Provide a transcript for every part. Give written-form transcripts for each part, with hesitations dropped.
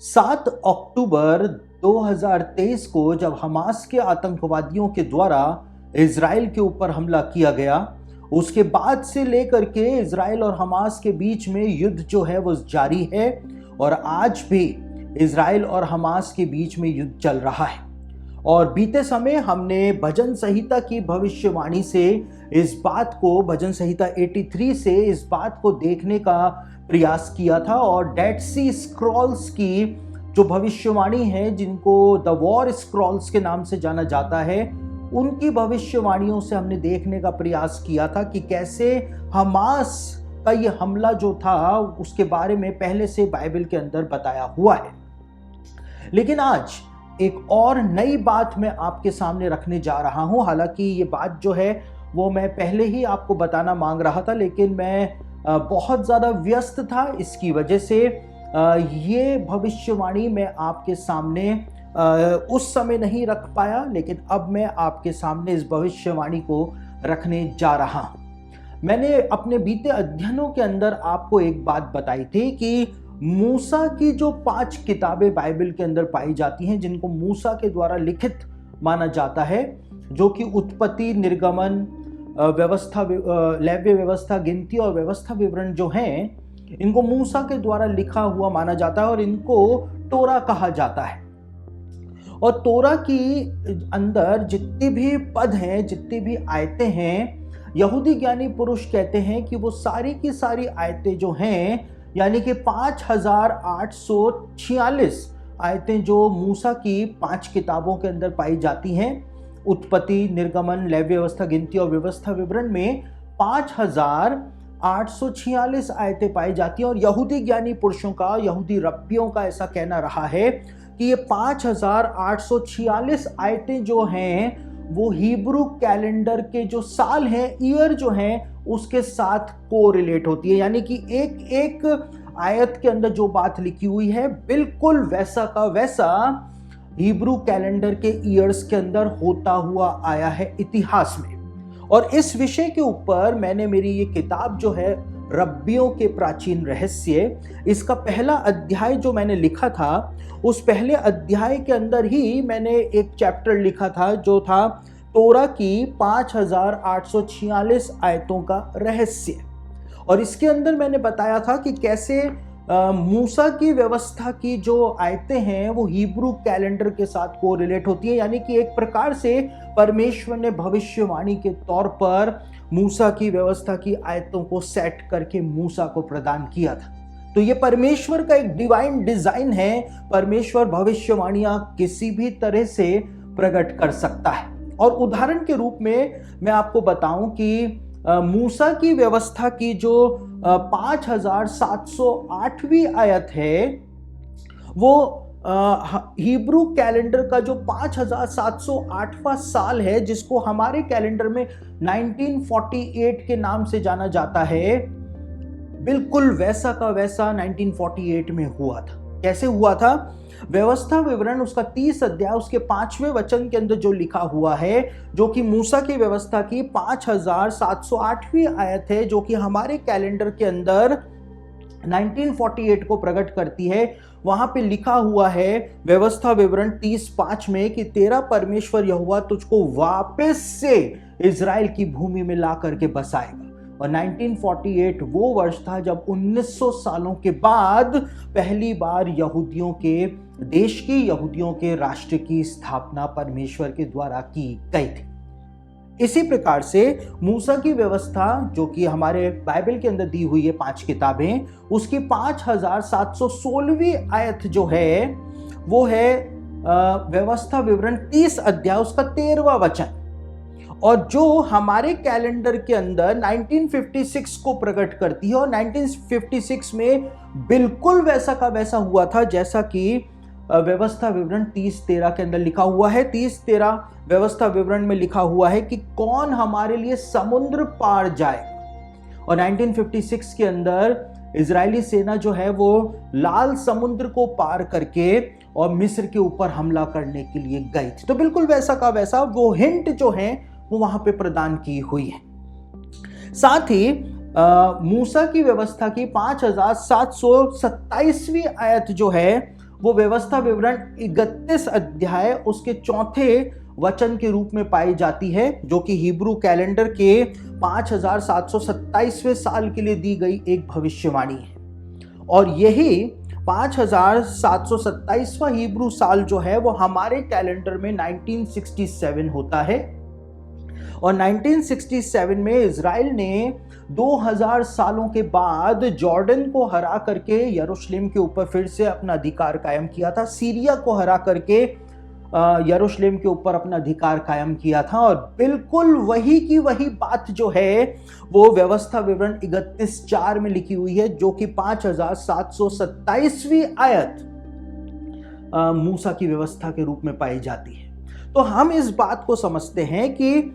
7 अक्टूबर 2023 को जब हमास के आतंकवादियों के द्वारा इजराइल के ऊपर हमला किया गया, उसके बाद से लेकर के इजराइल और हमास के बीच में युद्ध जो है वो जारी है और आज भी इजराइल और हमास के बीच में युद्ध चल रहा है। और बीते समय हमने भजन संहिता की भविष्यवाणी से इस बात को, भजन संहिता 83 से इस बात को देखने का प्रयास किया था और डेड सी स्क्रॉल्स की जो भविष्यवाणी है, जिनको द वॉर स्क्रॉल्स के नाम से जाना जाता है, उनकी भविष्यवाणियों से हमने देखने का प्रयास किया था कि कैसे हमास का ये हमला जो था उसके बारे में पहले से बाइबल के अंदर बताया हुआ है। लेकिन आज एक और नई बात मैं आपके सामने रखने जा रहा हूं। हालांकि ये बात जो है वो मैं पहले ही आपको बताना मांग रहा था, लेकिन मैं बहुत ज़्यादा व्यस्त था, इसकी वजह से ये भविष्यवाणी मैं आपके सामने उस समय नहीं रख पाया, लेकिन अब मैं आपके सामने इस भविष्यवाणी को रखने जा रहा हूं। मैंने अपने बीते अध्ययनों के अंदर आपको एक बात बताई थी कि मूसा की जो 5 किताबें बाइबल के अंदर पाई जाती हैं, जिनको मूसा के द्वारा लिखित माना जाता है, जो कि उत्पत्ति, निर्गमन, व्यवस्था, लेव्य व्यवस्था, गिनती और व्यवस्था विवरण जो हैं, इनको मूसा के द्वारा लिखा हुआ माना जाता है और इनको तोरा कहा जाता है। और तोरा की अंदर जितनी भी पद हैं, जितनी भी आयतें हैं, यहूदी ज्ञानी पुरुष कहते हैं कि वो सारी की सारी आयतें जो हैं, यानी कि 5846 आयतें जो मूसा की 5 किताबों के अंदर पाई जाती हैं, उत्पत्ति, निर्गमन, लेव्य व्यवस्था, गिनती और व्यवस्था विवरण में 5846 आयतें पाई जाती हैं। और यहूदी ज्ञानी पुरुषों का, यहूदी रब्बियों का ऐसा कहना रहा है कि ये 5846 आयतें जो हैं वो हिब्रू कैलेंडर के जो साल हैं, ईयर जो हैं, उसके साथ कोरिलेट होती है। यानी कि एक एक आयत के अंदर जो बात लिखी हुई है, बिल्कुल वैसा का वैसा हिब्रू कैलेंडर के ईयर्स के अंदर होता हुआ आया है इतिहास में। और इस विषय के ऊपर मैंने मेरी ये किताब जो है रब्बियों के प्राचीन रहस्य, इसका पहला अध्याय जो मैंने लिखा था, उस पहले अध्याय के अंदर ही मैंने एक चैप्टर लिखा था जो था तोरा की 5846 आयतों का रहस्य। और इसके अंदर मैंने बताया था कि कैसे मूसा की व्यवस्था की जो आयतें हैं वो हिब्रू कैलेंडर के साथ कोरिलेट होती है। यानी कि एक प्रकार से परमेश्वर ने भविष्यवाणी के तौर पर मूसा की व्यवस्था की आयतों को सेट करके मूसा को प्रदान किया था। तो ये परमेश्वर का एक डिवाइन डिजाइन है। परमेश्वर भविष्यवाणियां किसी भी तरह से प्रकट कर सकता है। और उदाहरण के रूप में मैं आपको बताऊं कि मूसा की व्यवस्था की जो 5708वीं आयत है, वो हिब्रू कैलेंडर का जो 5708वां साल है, जिसको हमारे कैलेंडर में 1948 के नाम से जाना जाता है, बिल्कुल वैसा का वैसा 1948 में हुआ था। कैसे हुआ था? व्यवस्था विवरण उसका 30 अध्याय उसके 5वें वचन के अंदर जो लिखा हुआ है, जो कि मूसा की व्यवस्था की 5708वीं आयत है, जो कि हमारे कैलेंडर के अंदर 1948 को प्रकट करती है। वहां पे लिखा हुआ है व्यवस्था विवरण 30:5 में कि तेरा परमेश्वर यहोवा तुझको वापस से इजराइल की भूमि में ला करके बसाएगा। और 1948 वो वर्ष था जब 1900 सालों के बाद पहली बार यहूदियों के देश की, यहूदियों के राष्ट्र की स्थापना परमेश्वर के द्वारा की गई थी। इसी प्रकार से मूसा की व्यवस्था, जो कि हमारे बाइबल के अंदर दी हुई है 5 किताबें, उसकी 5716वीं आयत जो है वो है व्यवस्था विवरण 30 अध्याय उसका 13वां वचन, और जो हमारे कैलेंडर के अंदर 1956 को प्रकट करती है। और 1956 में बिल्कुल वैसा का वैसा हुआ था जैसा कि व्यवस्था विवरण 30:13 के अंदर लिखा हुआ है। 30:13 व्यवस्था विवरण में लिखा हुआ है कि कौन हमारे लिए समुद्र पार जाएगा। और 1956 के अंदर इजरायली सेना जो है वो लाल समुद्र को पार करके और मिस्र के ऊपर हमला करने के लिए गई थी। तो बिल्कुल वैसा का वैसा वो हिंट जो है वो वहां पे प्रदान की हुई है। साथ ही मूसा की व्यवस्था की 5727वीं आयत जो है वो व्यवस्था विवरण 31 अध्याय उसके 4 वचन के रूप में पाई जाती है, जो कि हिब्रू कैलेंडर के 5727वें साल के लिए दी गई एक भविष्यवाणी है। और यही 5727वां हिब्रू साल जो है वो हमारे कैलेंडर में 1967 होता है। और 1967 में इजराइल ने 2000 सालों के बाद जॉर्डन को हरा करके यरूशलेम के ऊपर फिर से अपना अधिकार कायम किया था। सीरिया को हरा करके यरूशलेम के ऊपर अपना अधिकार कायम किया था। और बिल्कुल वही की वही बात जो है वो व्यवस्था विवरण 31:4 में लिखी हुई है, जो कि 5727वीं आयत मूसा की व्यवस्था के रूप में पाई जाती है। तो हम इस बात को समझते हैं कि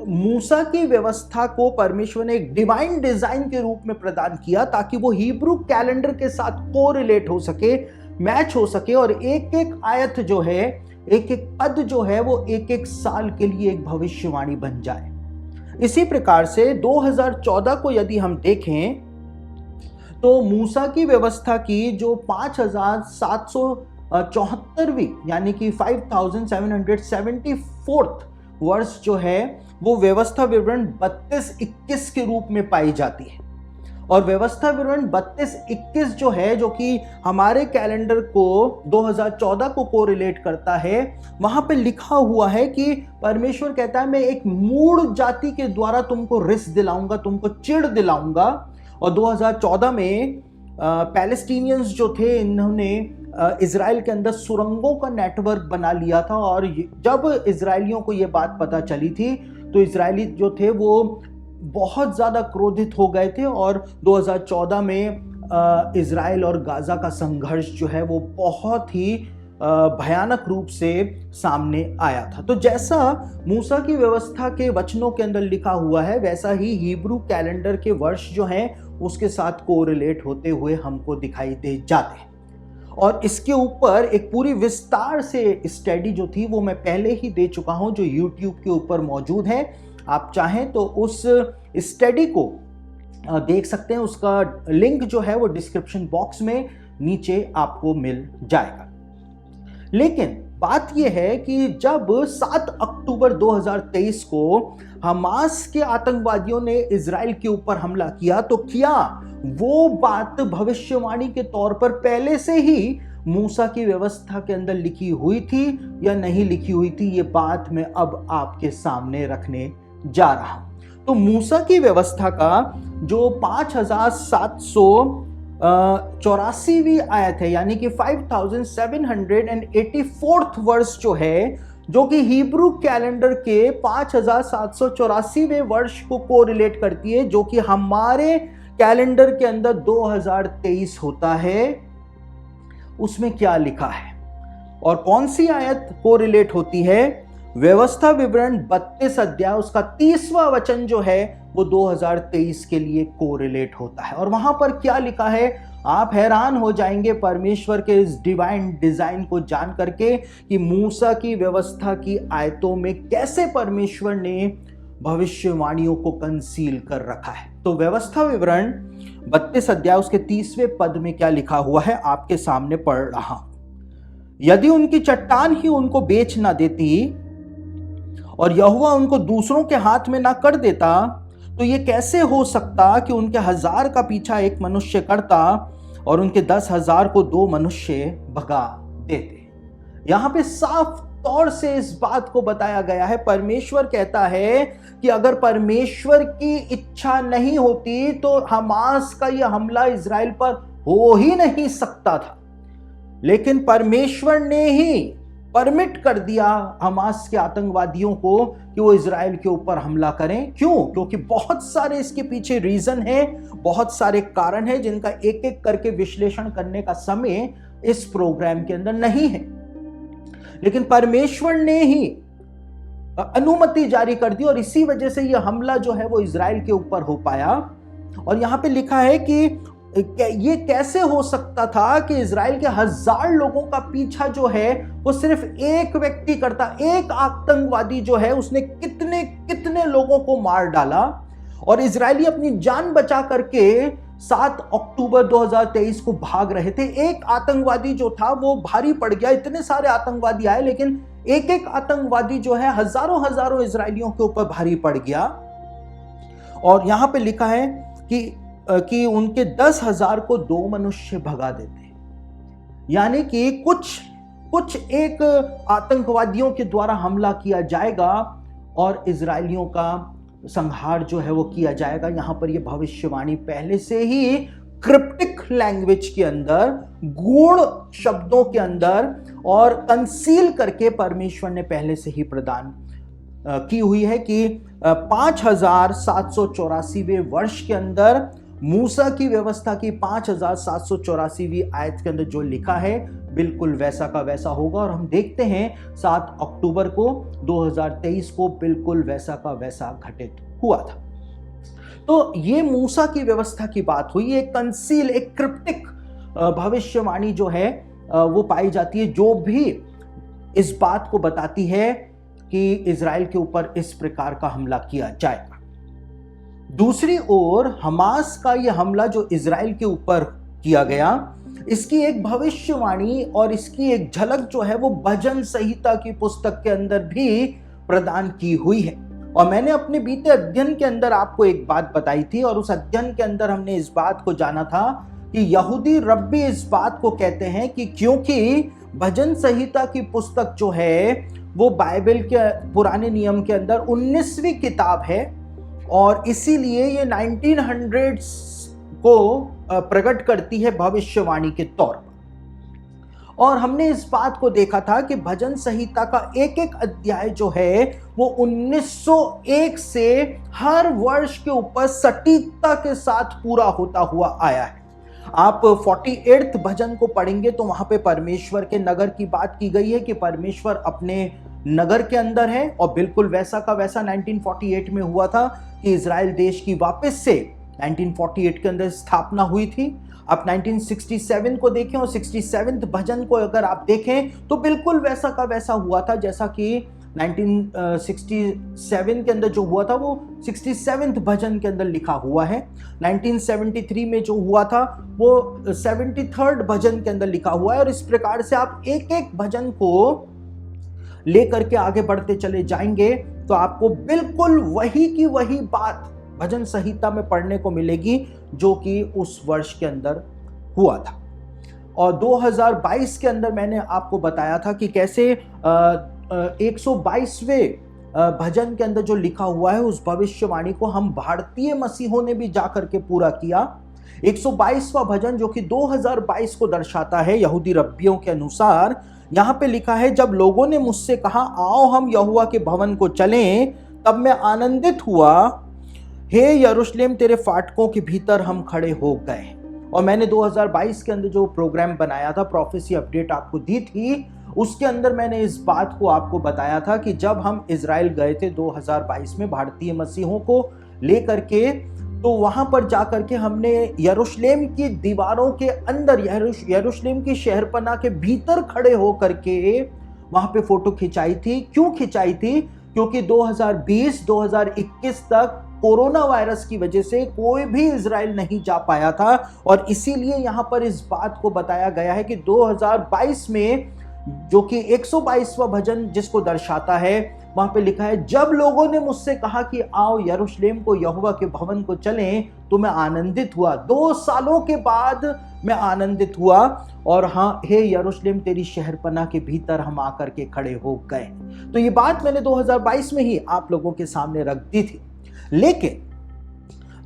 मूसा की व्यवस्था को परमेश्वर ने एक डिवाइन डिजाइन के रूप में प्रदान किया, ताकि वो हिब्रू कैलेंडर के साथ कोरिलेट हो सके, मैच हो सके, और एक एक आयत जो है, एक एक पद जो है वो एक एक साल के लिए एक भविष्यवाणी बन जाए। इसी प्रकार से 2014 को यदि हम देखें तो मूसा की व्यवस्था की जो 5774वीं यानी कि 5774th वर्ष जो है वो व्यवस्था विवरण 32:21 के रूप में पाई जाती है। और व्यवस्था विवरण 32:21 जो है, जो कि हमारे कैलेंडर को 2014 को कोरिलेट करता है, वहां पे लिखा हुआ है कि परमेश्वर कहता है मैं एक मूढ़ जाति के द्वारा तुमको रिस दिलाऊंगा, तुमको चिढ़ दिलाऊंगा। और 2014 में पैलेस्टीनियंस जो थे, इन्होंने इजराइल के अंदर सुरंगों का नेटवर्क बना लिया था। और जब इजरायलियों को ये बात पता चली थी तो इजरायली जो थे वो बहुत ज़्यादा क्रोधित हो गए थे। और 2014 में इजराइल और गाजा का संघर्ष जो है वो बहुत ही भयानक रूप से सामने आया था। तो जैसा मूसा की व्यवस्था के वचनों के अंदर लिखा हुआ है, वैसा ही हिब्रू कैलेंडर के वर्ष जो हैं उसके साथ कोरिलेट होते हुए हमको दिखाई दे जाते हैं। और इसके ऊपर एक पूरी विस्तार से स्टडी जो थी वो मैं पहले ही दे चुका हूं, जो यूट्यूब के ऊपर मौजूद है। आप चाहें तो उस स्टडी को देख सकते हैं, उसका लिंक जो है वो डिस्क्रिप्शन बॉक्स में नीचे आपको मिल जाएगा। लेकिन बात यह है कि जब 7 अक्टूबर 2023 को हमास के आतंकवादियों ने इजराइल के ऊपर हमला किया, तो क्या वो बात भविष्यवाणी के तौर पर पहले से ही मूसा की व्यवस्था के अंदर लिखी हुई थी या नहीं लिखी हुई थी? ये बात मैं अब आपके सामने रखने जा रहा हूं। तो मूसा की व्यवस्था का जो 5784वीं आयत है, यानी कि 5784th वर्ष जो है, जो कि हिब्रू कैलेंडर के 5784वें वर्ष को कोरिलेट करती है, जो कि हमारे कैलेंडर के अंदर 2023 होता है, उसमें क्या लिखा है और कौन सी आयत कोरिलेट होती है? व्यवस्था विवरण 32 अध्याय उसका 30वां वचन जो है वो 2023 के लिए कोरिलेट होता है। और वहां पर क्या लिखा है, आप हैरान हो जाएंगे परमेश्वर के इस डिवाइन डिजाइन को जान करके कि मूसा की व्यवस्था की आयतों में कैसे परमेश्वर ने भविष्यवाणियों को कंसील कर रखा है। तो व्यवस्था विवरण 32 अध्याय उसके 30वें पद में क्या लिखा हुआ है आपके सामने पढ़ रहा हूं। यदि उनकी चट्टान ही उनको बेच ना देती और यहोवा उनको दूसरों के हाथ में ना कर देता, तो ये कैसे हो सकता कि उनके 1000 का पीछा एक मनुष्य करता और उनके 10,000 को 2 मनुष्य भगा देते। यहां पे साफ तौर से इस बात को बताया गया है, परमेश्वर कहता है कि अगर परमेश्वर की इच्छा नहीं होती तो हमास का यह हमला इजराइल पर हो ही नहीं सकता था। लेकिन परमेश्वर ने ही परमिट कर दिया हमास के आतंकवादियों को कि वो इजराइल के ऊपर हमला करें। क्यों? क्योंकि बहुत सारे इसके पीछे रीजन है, बहुत सारे कारण है, जिनका एक एक करके विश्लेषण करने का समय इस प्रोग्राम के अंदर नहीं है। लेकिन परमेश्वर ने ही अनुमति जारी कर दी और इसी वजह से यह हमला जो है वो इजराइल के ऊपर हो पाया। और यहां पे लिखा है कि ये कैसे हो सकता था कि इजराइल के 1000 लोगों का पीछा जो है वो सिर्फ एक व्यक्ति करता। एक आतंकवादी जो है उसने कितने कितने लोगों को मार डाला और इजरायली अपनी जान बचा करके 7 अक्टूबर 2023 को भाग रहे थे। एक आतंकवादी जो था वो भारी पड़ गया, इतने सारे आतंकवादी आए लेकिन एक एक आतंकवादी जो है हजारों हजारों इजरायलियों के ऊपर भारी पड़ गया। और यहां पे लिखा है कि उनके 10,000 को 2 मनुष्य भगा देते, यानी कि कुछ एक आतंकवादियों के द्वारा हमला किया जाएगा और इजरायलियों का संहार जो है वो किया जाएगा। यहां पर ये भविष्यवाणी पहले से ही क्रिप्टिक लैंग्वेज के अंदर, गूढ़ शब्दों के अंदर और कंसील करके परमेश्वर ने पहले से ही प्रदान की हुई है कि 5784वें वर्ष के अंदर मूसा की व्यवस्था की 5784वीं आयत के अंदर जो लिखा है बिल्कुल वैसा का वैसा होगा। और हम देखते हैं 7 अक्टूबर को 2023 को बिल्कुल वैसा का वैसा घटित हुआ था। तो ये मूसा की व्यवस्था की बात हुई। एक कंसील, एक क्रिप्टिक भविष्यवाणी जो है वो पाई जाती है, जो भी इस बात को बताती है कि इजराइल के ऊपर इस प्रकार का हमला किया जाएगा। दूसरी ओर हमास का यह हमला जो इजराइल के ऊपर किया गया, इसकी एक भविष्यवाणी और इसकी एक झलक जो है वो भजन संहिता की पुस्तक के अंदर भी प्रदान की हुई है। और मैंने अपने बीते अध्ययन के अंदर आपको एक बात बताई थी, और उस अध्ययन के अंदर हमने इस बात को जाना था कि यहूदी रब्बी इस बात को कहते हैं कि क्योंकि भजन संहिता की पुस्तक जो है वो बाइबल के पुराने नियम के अंदर 19वीं किताब है, और इसीलिए ये 1900s को प्रकट करती है भविष्यवाणी के तौर पर। और हमने इस बात को देखा था कि भजन संहिता का एक एक अध्याय जो है वो 1901 से हर वर्ष के ऊपर सटीकता के साथ पूरा होता हुआ आया है। आप 48वें भजन को पढ़ेंगे तो वहां पे परमेश्वर के नगर की बात की गई है कि परमेश्वर अपने नगर के अंदर है, और बिल्कुल वैसा का वैसा 1948 में हुआ था कि इजराइल देश की वापस से 1948 के अंदर स्थापना हुई थी। आप 1967 को देखें और 67वें भजन को अगर आप देखें तो बिल्कुल वैसा का वैसा हुआ था, जैसा कि 1967 के अंदर जो हुआ था वो 67वें भजन के अंदर लिखा हुआ है। 1973 में जो हुआ था वो 73rd भजन के अंदर लिखा हुआ है। और इस प्रकार से आप एक एक भजन को लेकर के आगे बढ़ते चले जाएंगे तो आपको बिल्कुल वही की वही बात भजन संहिता में पढ़ने को मिलेगी जो कि उस वर्ष के अंदर हुआ था। और 2022 के अंदर मैंने आपको बताया था कि कैसे 122वें भजन के अंदर जो लिखा हुआ है उस भविष्यवाणी को हम भारतीय मसीहों ने भी जाकर के पूरा किया। 122वां भजन जो कि 2022 को दर्शाता है यहूदी रब्बियों के अनुसार, यहां पे लिखा है, जब लोगों ने मुझसे कहा आओ हम यहोवा के भवन को चलें, तब मैं आनंदित हुआ, हे यरूशलेम तेरे फाटकों के भीतर हम खड़े हो गए। और मैंने 2022 के अंदर जो प्रोग्राम बनाया था, प्रोफेसी अपडेट आपको दी थी, उसके अंदर मैंने इस बात को आपको बताया था कि जब हम इजराइल गए थे 2022 में भारतीय मसीहों को लेकर के, तो वहां पर जाकर के हमने यरूशलेम की दीवारों के अंदर, यरूशलेम की शहरपनाह के भीतर खड़े हो करके वहां पे फोटो खिंचाई थी। क्यों खिंचाई थी? क्योंकि 2020-2021 तक कोरोना वायरस की वजह से कोई भी इजराइल नहीं जा पाया था, और इसीलिए यहां पर इस बात को बताया गया है कि 2022 में जो कि 122वां भजन जिसको दर्शाता है, वहां पे लिखा है, जब लोगों ने मुझसे कहा कि आओ यरूशलेम को यहोवा के भवन को चलें, तो मैं आनंदित हुआ। 2 सालों के बाद मैं आनंदित हुआ, और हाँ, हे यरूशलेम तेरी शहरपनाह के भीतर हम आकर के खड़े हो गए। तो ये बात मैंने 2022 में ही आप लोगों के सामने रख दी थी। लेकिन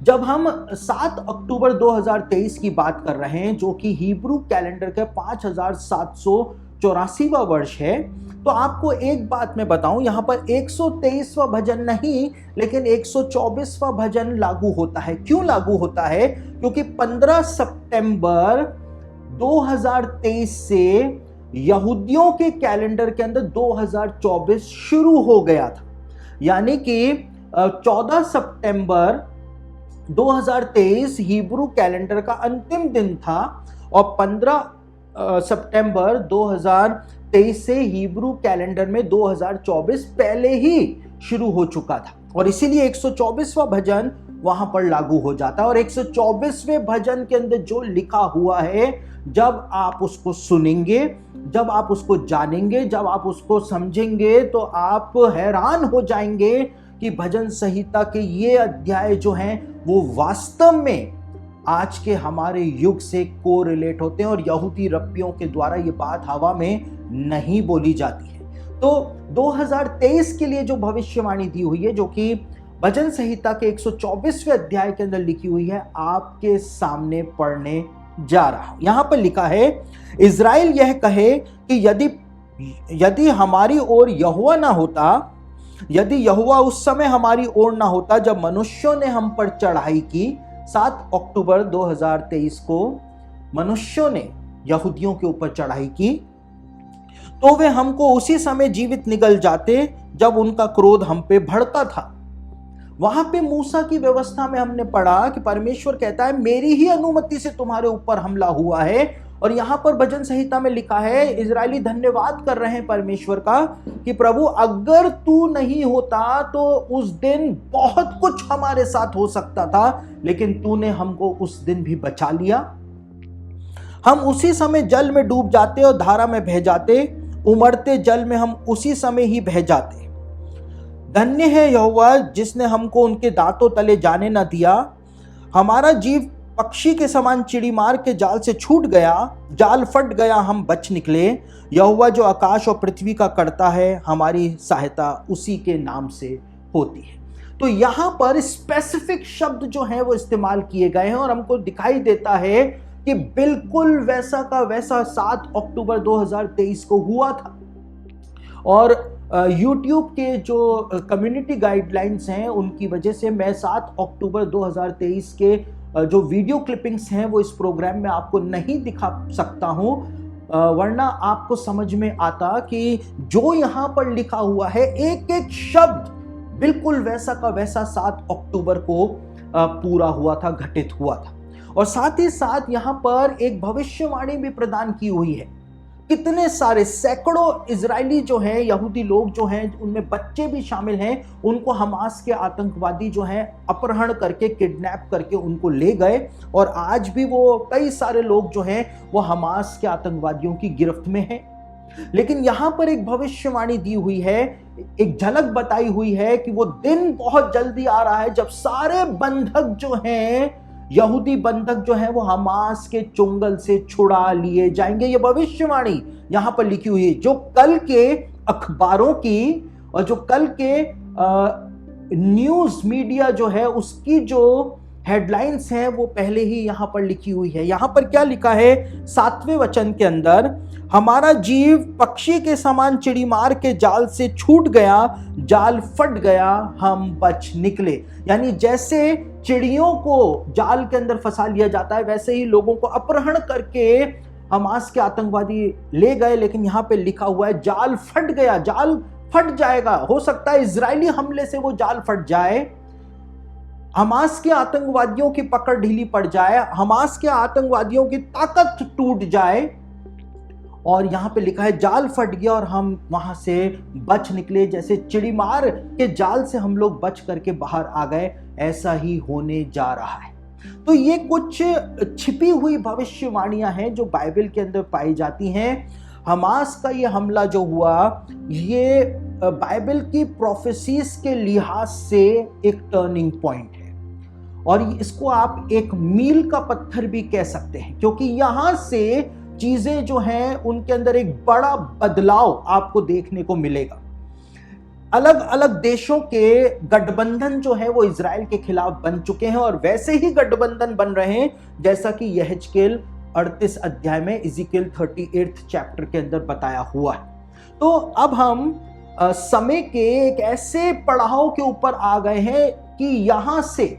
जब हम 7 अक्टूबर 2023 की बात कर रहे हैं, जो कि हिब्रू कैलेंडर का 5784वां वर्ष है, तो आपको एक बात मैं बताऊं, यहां पर 123वां भजन नहीं लेकिन 124वां भजन लागू होता है। क्यों लागू होता है? क्योंकि 15 सितंबर 2023 से यहूदियों के कैलेंडर के अंदर 2024 शुरू हो गया था। यानी कि 14 सितंबर 2023 हिब्रू कैलेंडर का अंतिम दिन था, और 15 सितंबर 2023 से हिब्रू कैलेंडर में 2024 पहले ही शुरू हो चुका था। और इसीलिए 124वां भजन वहां पर लागू हो जाता है। और 124वें भजन के अंदर जो लिखा हुआ है, जब आप उसको सुनेंगे, जब आप उसको जानेंगे, जब आप उसको समझेंगे, तो आप हैरान हो जाएंगे कि भजन संहिता के ये अध्याय जो हैं वो वास्तव में आज के हमारे युग से कोरिलेट होते हैं और यहूदी रब्बियों के द्वारा ये बात हवा में नहीं बोली जाती है। तो 2023 के लिए जो भविष्यवाणी दी हुई है, जो कि भजन संहिता के 124वें अध्याय के अंदर लिखी हुई है, आपके सामने पढ़ने जा रहा हूं। यहां पर लिखा है, इज़राइल यह कहे कि यदि हमारी ओर यहोवा ना होता, यदि यहोवा उस समय हमारी ओर ना होता जब मनुष्यों ने हम पर चढ़ाई की। 7 अक्टूबर 2023 को मनुष्यों ने यहूदियों के ऊपर चढ़ाई की, तो वे हमको उसी समय जीवित निगल जाते जब उनका क्रोध हम पे भड़का था। वहां पे मूसा की व्यवस्था में हमने पढ़ा कि परमेश्वर कहता है, मेरी ही अनुमति से तुम्हारे ऊपर हमला हुआ है। और यहां पर भजन संहिता में लिखा है, इजरायली धन्यवाद कर रहे हैं परमेश्वर का कि प्रभु अगर तू नहीं होता तो उस दिन बहुत कुछ हमारे साथ हो सकता था, लेकिन तूने हमको उस दिन भी बचा लिया। हम उसी समय जल में डूब जाते और धारा में बह जाते, उमड़ते जल में हम उसी समय ही बह जाते। धन्य है यहोवा जिसने हमको उनके दांतों तले जाने न दिया। हमारा जीव पक्षी के समान चिड़ी मार के जाल से छूट गया, जाल फट गया, हम बच निकले। यहोवा जो आकाश और पृथ्वी का करता है, हमारी सहायता उसी के नाम से होती है। तो यहां पर स्पेसिफिक शब्द जो है वो इस्तेमाल किए गए हैं और हमको दिखाई देता है कि बिल्कुल वैसा का वैसा 7 अक्टूबर 2023 को हुआ था। और YouTube के जो कम्युनिटी गाइडलाइंस हैं उनकी वजह से मैं 7 अक्टूबर 2023 के जो वीडियो क्लिपिंग्स हैं वो इस प्रोग्राम में आपको नहीं दिखा सकता हूं, वरना आपको समझ में आता कि जो यहां पर लिखा हुआ है एक एक शब्द बिल्कुल वैसा का वैसा 7 अक्टूबर को पूरा हुआ था, घटित हुआ था। और साथ ही साथ यहां पर एक भविष्यवाणी भी प्रदान की हुई है। कितने सारे सैकड़ों इजरायली जो हैं, यहूदी लोग जो हैं, उनमें बच्चे भी शामिल हैं, उनको हमास के आतंकवादी जो हैं अपहरण करके, किडनैप करके उनको ले गए। और आज भी वो कई सारे लोग जो हैं वो हमास के आतंकवादियों की गिरफ्त में हैं। लेकिन यहां पर एक भविष्यवाणी दी हुई है, एक झलक बताई हुई है कि वो दिन बहुत जल्दी आ रहा है जब सारे बंधक जो हैं, यहूदी बंधक जो हैं, वो हमास के चुंगल से छुड़ा लिए जाएंगे। ये भविष्यवाणी यहां पर लिखी हुई है, जो कल के अखबारों की और जो कल के न्यूज मीडिया जो है उसकी जो हेडलाइंस हैं वो पहले ही यहां पर लिखी हुई है। यहां पर क्या लिखा है 7वें वचन के अंदर, हमारा जीव पक्षी के समान चिड़ी मार के जाल से छूट गया, जाल फट गया, हम बच निकले। यानी जैसे चिड़ियों को जाल के अंदर फंसा लिया जाता है, वैसे ही लोगों को अपहरण करके हमास के आतंकवादी ले गए। लेकिन यहां पे लिखा हुआ है जाल फट गया, जाल फट जाएगा। हो सकता है इजरायली हमले से वो जाल फट जाए, हमास के आतंकवादियों की पकड़ ढीली पड़ जाए, हमास के आतंकवादियों की ताकत टूट जाए। और यहां पे लिखा है जाल फट गया और हम वहां से बच निकले। जैसे चिड़ीमार के जाल से हम लोग बच करके बाहर आ गए, ऐसा ही होने जा रहा है। तो ये कुछ छिपी हुई भविष्यवाणियां हैं जो बाइबल के अंदर पाई जाती हैं। हमास का ये हमला जो हुआ, ये बाइबल की प्रोफेसीज के लिहाज से एक टर्निंग पॉइंट है और इसको आप एक मील का पत्थर भी कह सकते हैं, क्योंकि यहां से चीजें जो हैं उनके अंदर एक बड़ा बदलाव आपको देखने को मिलेगा। अलग अलग देशों के गठबंधन जो है वो इजराइल के खिलाफ बन चुके हैं और वैसे ही गठबंधन बन रहे हैं जैसा कि यहेजकेल 38 अध्याय में, इज़ीकिएल 38 चैप्टर के अंदर बताया हुआ है। तो अब हम समय के एक ऐसे पड़ाव के ऊपर आ गए हैं कि यहां से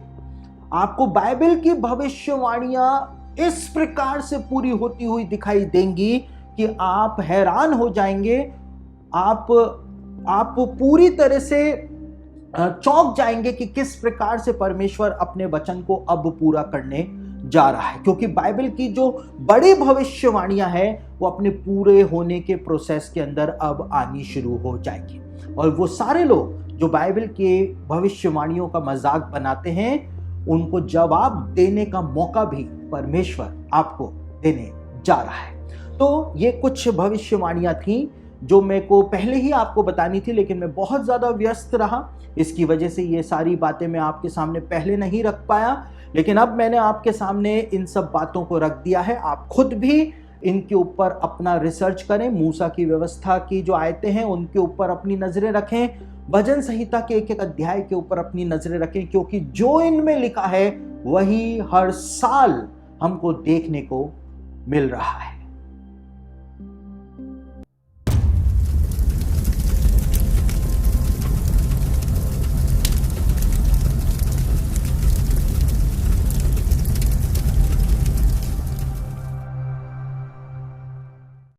आपको बाइबल की भविष्यवाणियां इस प्रकार से पूरी होती हुई दिखाई देंगी कि आप हैरान हो जाएंगे, आप पूरी तरह से चौंक जाएंगे कि किस प्रकार से परमेश्वर अपने वचन को अब पूरा करने जा रहा है। क्योंकि बाइबल की जो बड़ी भविष्यवाणियां हैं वो अपने पूरे होने के प्रोसेस के अंदर अब आनी शुरू हो जाएगी। और वो सारे लोग जो बाइबल के भविष्यवाणियों का मजाक बनाते हैं उनको जवाब देने का मौका भी परमेश्वर आपको देने जा रहा है। तो ये कुछ भविष्यवाणियां थी जो मेरे को पहले ही आपको बतानी थी, लेकिन मैं बहुत ज़्यादा व्यस्त रहा, इसकी वजह से ये सारी बातें मैं आपके सामने पहले नहीं रख पाया। लेकिन अब मैंने आपके सामने इन सब बातों को रख दिया है। आप खुद भी इनके ऊपर अपना रिसर्च करें, मूसा की व्यवस्था की जो आयतें हैं उनके ऊपर अपनी नज़रें रखें, भजन संहिता के एक एक अध्याय के ऊपर अपनी नज़रें रखें, क्योंकि जो इनमें लिखा है वही हर साल हमको देखने को मिल रहा है।